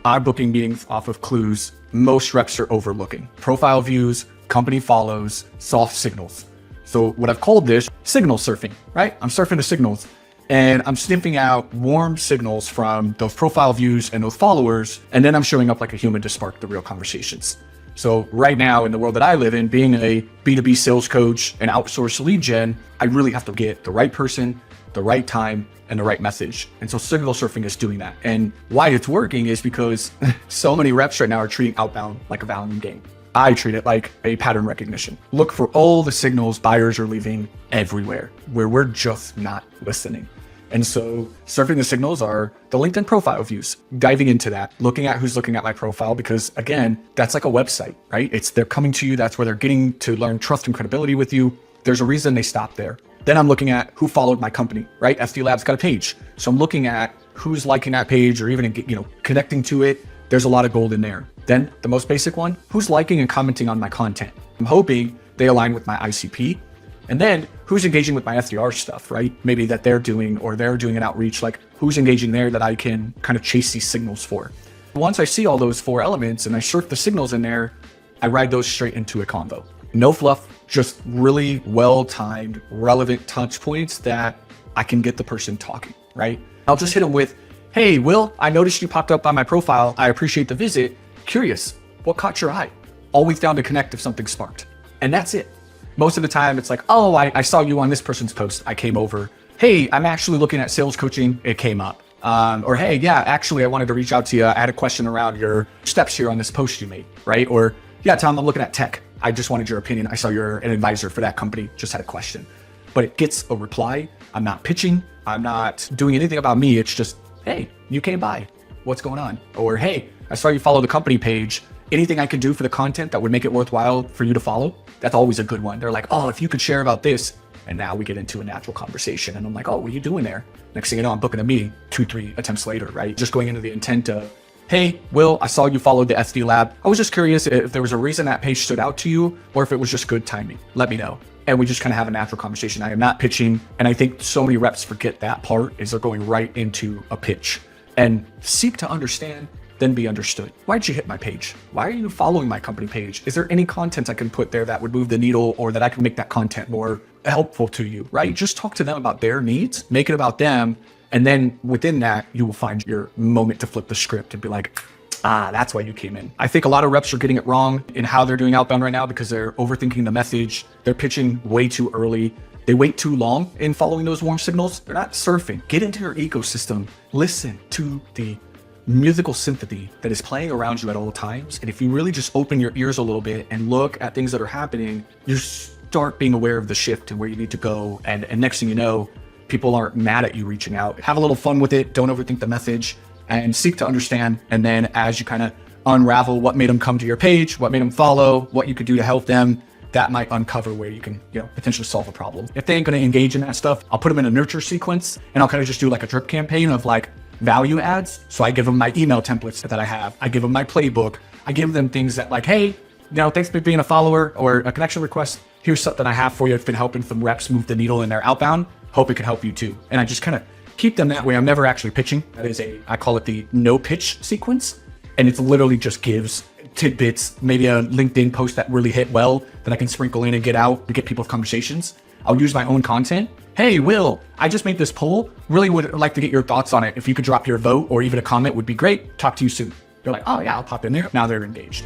I'm booking meetings off of clues most reps are overlooking: profile views, company follows, soft signals. So what I've called this signal surfing, right? I'm surfing the signals and I'm sniffing out warm signals from those profile views and those followers. And then I'm showing up like a human to spark the real conversations. So right now in the world that I live in, being a B2B sales coach and outsourced lead gen, I really have to get the right person, the right time, and the right message. And so signal surfing is doing that. And why it's working is because so many reps right now are treating outbound like a volume game. I treat it like a pattern recognition. Look for all the signals buyers are leaving everywhere where we're just not listening. And so surfing the signals are the LinkedIn profile views, diving into that, looking at who's looking at my profile, because again, that's like a website, right? They're coming to you. That's where they're getting to learn trust and credibility with you. There's a reason they stop there. Then I'm looking at who followed my company, right? SD Lab's got a page. So I'm looking at who's liking that page or even, connecting to it. There's a lot of gold in there. Then the most basic one, who's liking and commenting on my content? I'm hoping they align with my ICP. And then who's engaging with my SDR stuff, right? Maybe that they're doing an outreach, like who's engaging there that I can kind of chase these signals for. Once I see all those 4 elements and I surf the signals in there, I ride those straight into a convo. No fluff, just really well-timed, relevant touch points that I can get the person talking, right? I'll just hit them with, hey, Will, I noticed you popped up on my profile. I appreciate the visit. Curious, what caught your eye? Always down to connect if something sparked. And that's it. Most of the time it's like, oh, I saw you on this person's post. I came over. Hey, I'm actually looking at sales coaching. It came up. Or, hey, yeah, actually, I wanted to reach out to you. I had a question around your steps here on this post you made, right? Or, yeah, Tom, I'm looking at tech. I just wanted your opinion. I saw you're an advisor for that company. Just had a question. But it gets a reply. I'm not pitching. I'm not doing anything about me. It's just, hey, you came by. What's going on? Or, hey, I saw you follow the company page. Anything I could do for the content that would make it worthwhile for you to follow? That's always a good one. They're like, oh, if you could share about this. And now we get into a natural conversation. And I'm like, oh, what are you doing there? Next thing you know, I'm booking a meeting 2-3 attempts later, right? Just going into the intent of, hey, Will, I saw you followed the SD Lab. I was just curious if there was a reason that page stood out to you or if it was just good timing. Let me know. And we just kind of have a natural conversation. I am not pitching. And I think so many reps forget that part is they're going right into a pitch. And seek to understand, then be understood. Why'd you hit my page? Why are you following my company page? Is there any content I can put there that would move the needle or that I can make that content more helpful to you, right? Just talk to them about their needs, make it about them. And then within that, you will find your moment to flip the script and be like, that's why you came in. I think a lot of reps are getting it wrong in how they're doing outbound right now because they're overthinking the message. They're pitching way too early. They wait too long in following those warm signals. They're not surfing. Get into your ecosystem. Listen to the musical symphony that is playing around you at all times. And if you really just open your ears a little bit and look at things that are happening, you start being aware of the shift and where you need to go. And next thing you know, people aren't mad at you reaching out. Have a little fun with it. Don't overthink the message and seek to understand. And then as you kind of unravel what made them come to your page, what made them follow, what you could do to help them, that might uncover where you can, potentially solve a problem. If they ain't going to engage in that stuff, I'll put them in a nurture sequence and I'll kind of just do like a drip campaign of like value adds. So I give them my email templates that I have. I give them my playbook. I give them things that like, hey, thanks for being a follower or a connection request. Here's something I have for you. It's been helping some reps move the needle in their outbound. Hope it can help you too. And I just kind of keep them that way. I'm never actually pitching. That is I call it the no pitch sequence. And it's literally just gives tidbits, maybe a LinkedIn post that really hit well that I can sprinkle in and get out to get people's conversations. I'll use my own content. Hey, Will, I just made this poll. Really would like to get your thoughts on it. If you could drop your vote or even a comment would be great. Talk to you soon. They're like, oh yeah, I'll pop in there. Now they're engaged.